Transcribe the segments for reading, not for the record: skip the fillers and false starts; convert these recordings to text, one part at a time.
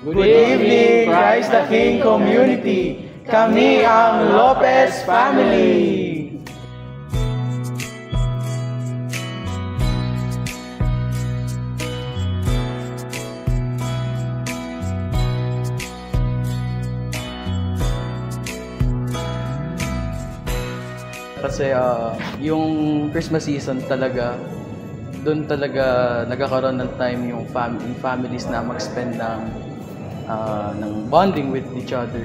Good evening, Christ the King community. Kami ang Lopez family. Kasi yung Christmas season talaga, doon talaga nagkakaroon ng time yung families na mag-spend ng bonding with each other.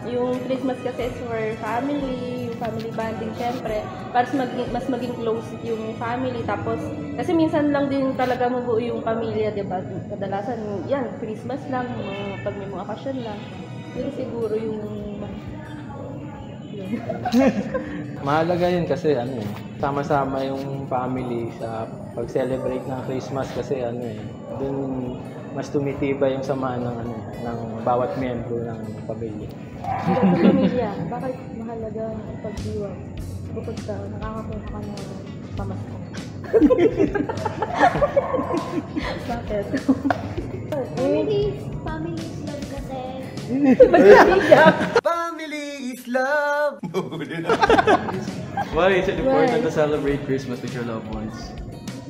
Yung Christmas kasi is for family, yung family bonding syempre, para mas maging close yung family. Tapos, kasi minsan lang din talaga mabuo yung pamilya, diba? Kadalasan, yan, Christmas lang, pag may mga okasyon lang. Yun siguro yung... Mahalaga yun kasi sama-sama yung family sa pag-celebrate ng Christmas kasi dun mas tumitibay yung samaan ng bawat miyembro ng pamilya. Sa pamilya, bakit mahalaga ang pagdiwang? Bukod sa nakakakuha ka ng pamasko. Bakit? Family is love kasi. Family is love! Why is it important to celebrate Christmas with your loved ones?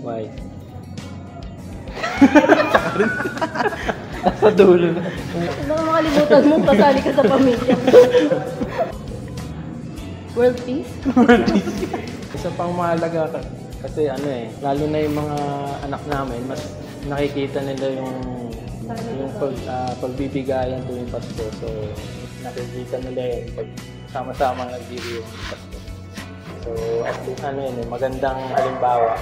Why? Sa dulo na. Baka makalimutan mo, kasali ka sa pamilya. World peace? Isa pang mahalaga kasi lalo na yung mga anak namin, mas nakikita nila yung pagbibigayan tuwing Pasko. So, nakikita nila yun pag sama-sama nagdiri yung Pasko. So, at least magandang halimbawa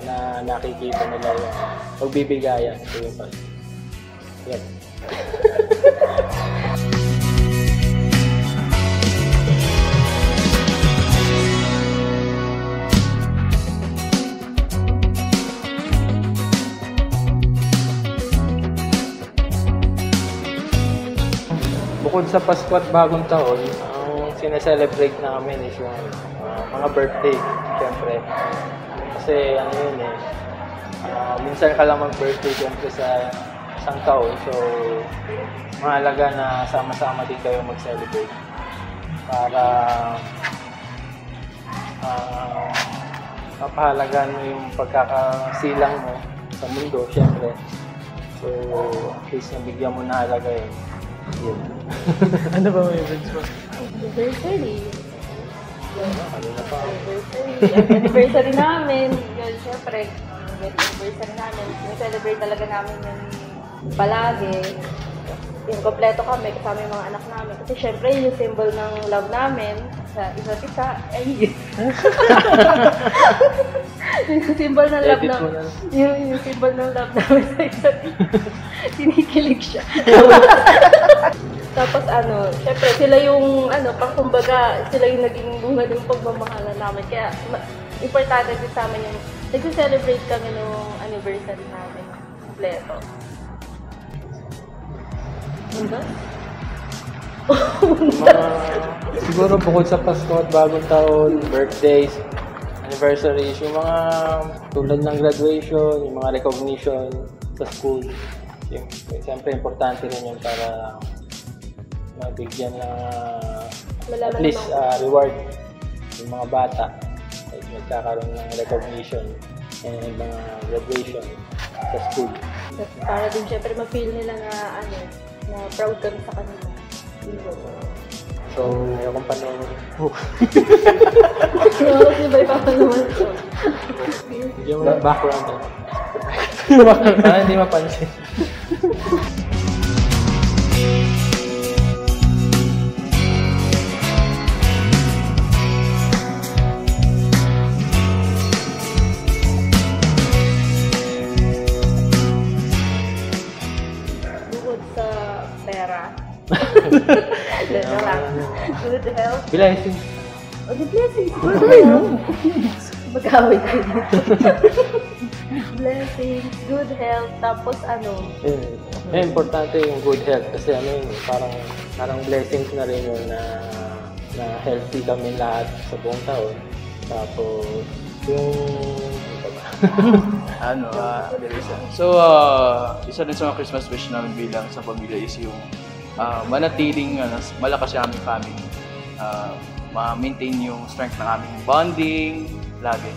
na nakikita nila yung pagbibigayan tuwing Pasko. Yan. Bukod sa Pasko at Bagong Taon, ang sineselebrate namin is yung mga birthday, siyempre. Kasi minsan ka lang mag-birthday siyempre sa isang taon. So, mahalaga na sama-sama din kayo mag-celebrate para mapahalagan mo yung pagkakasilang mo sa mundo, siyempre. So, at least nabigyan mo na halaga yun. Yeah. Ano ba may events mo? Anniversary. Anniversary namin. Yun, syempre. Anniversary namin. Celebrate talaga namin yun palagi. Yung kompleto kami kasama yung mga anak namin. Kasi syempre yung symbol ng love namin sa isa't isa. Yung symbol ng love namin. Yung symbol ng love namin sa isa't isa. Kinikilig siya. Tapos syempre sila yung pangkumbaga, sila yung naging bunga ng pagmamahalan namin. Kaya importante din sa amin yung nag-celebrate kami nung anniversary namin. Kompleto. Siguro bukod sa Pasko at Bagong Taon, birthdays, anniversaries, yung mga tulad ng graduation, yung mga recognition sa school. Siyempre importante rin yun para mabigyan ng at least reward yung mga bata. Like, magkakaroon ng recognition and mga graduation sa school. Para din syempre ma-feel nila na na proud kami sa kanila. So, ayokong panoorin. Kasi ba ipapanood ko? Yung background para hindi mapansin. Bukod sa pera. Good health. Blessings. The blessings. Good Mag-away tayo dito. Blessings, good health, tapos importante yung good health kasi parang blessings na rin yun na healthy kami lahat sa buong taon. Tapos yung So, isa din sa mga Christmas wish namin bilang sa pamilya is yung manatiling malakas yung aming family. Ma-maintain yung strength ng aming bonding, lagi.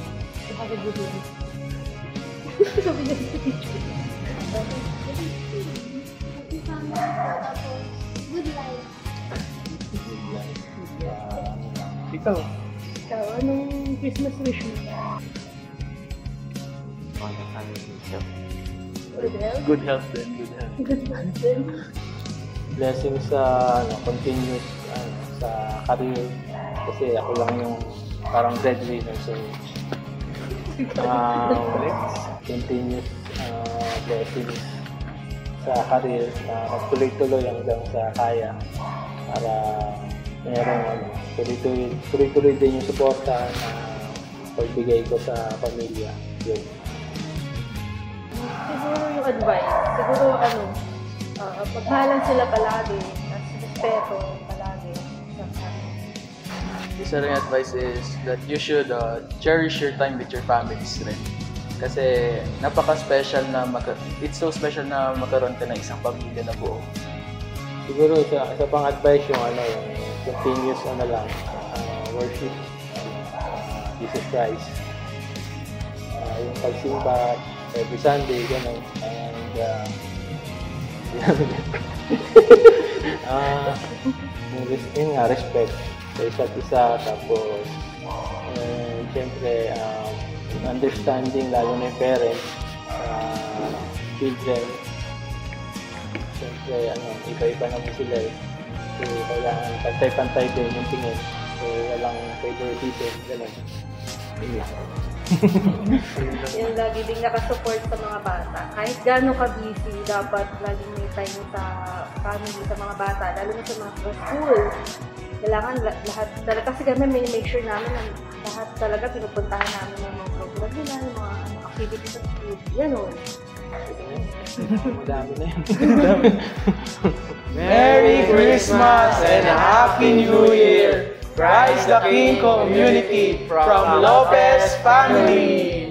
Good life. Ikaw? Ikaw, anong Christmas wish mo? Good health din, good health. Blessing sa continuous sa career. Kasi ako lang yung parang breadwinner. So, continuous blessings sa career na tuloy-tuloy hanggang sa kaya para merong tuloy-tuloy din yung suporta na pagbigay ko sa pamilya. Yun. Siguro yung advice, pagmahalan sila palagi, at respeto palagi. Isa rin advice is that you should cherish your time with your families rin. Kasi napaka-special na it's so special na magkaroon ka ng isang pamilya na buo. Siguro isa pang advice yung yung continuous worship Jesus Christ. Yung pagsimba every Sunday, gano'n. And respect sa isa't isa, tapos siyempre understanding, lalo na yung parents, children. Siyempre, iba-iba naman sila eh. So, kailangan pantay-pantay din yung tingin. So, walang favoritism, gano'n. Yung lagi din nakasupport sa mga bata. Kahit gano'n ka-busy, dapat laging may time sa family, sa mga bata, lalo na sa mga school. Kailangan lahat talaga, kasi kami make sure namin na lahat talaga pinupuntahan namin ng mga program nila, yung mga activities sa school. Gano'n. Madami na yun. Merry Christmas and Happy New Year! Christ the King Community from Lopez Family!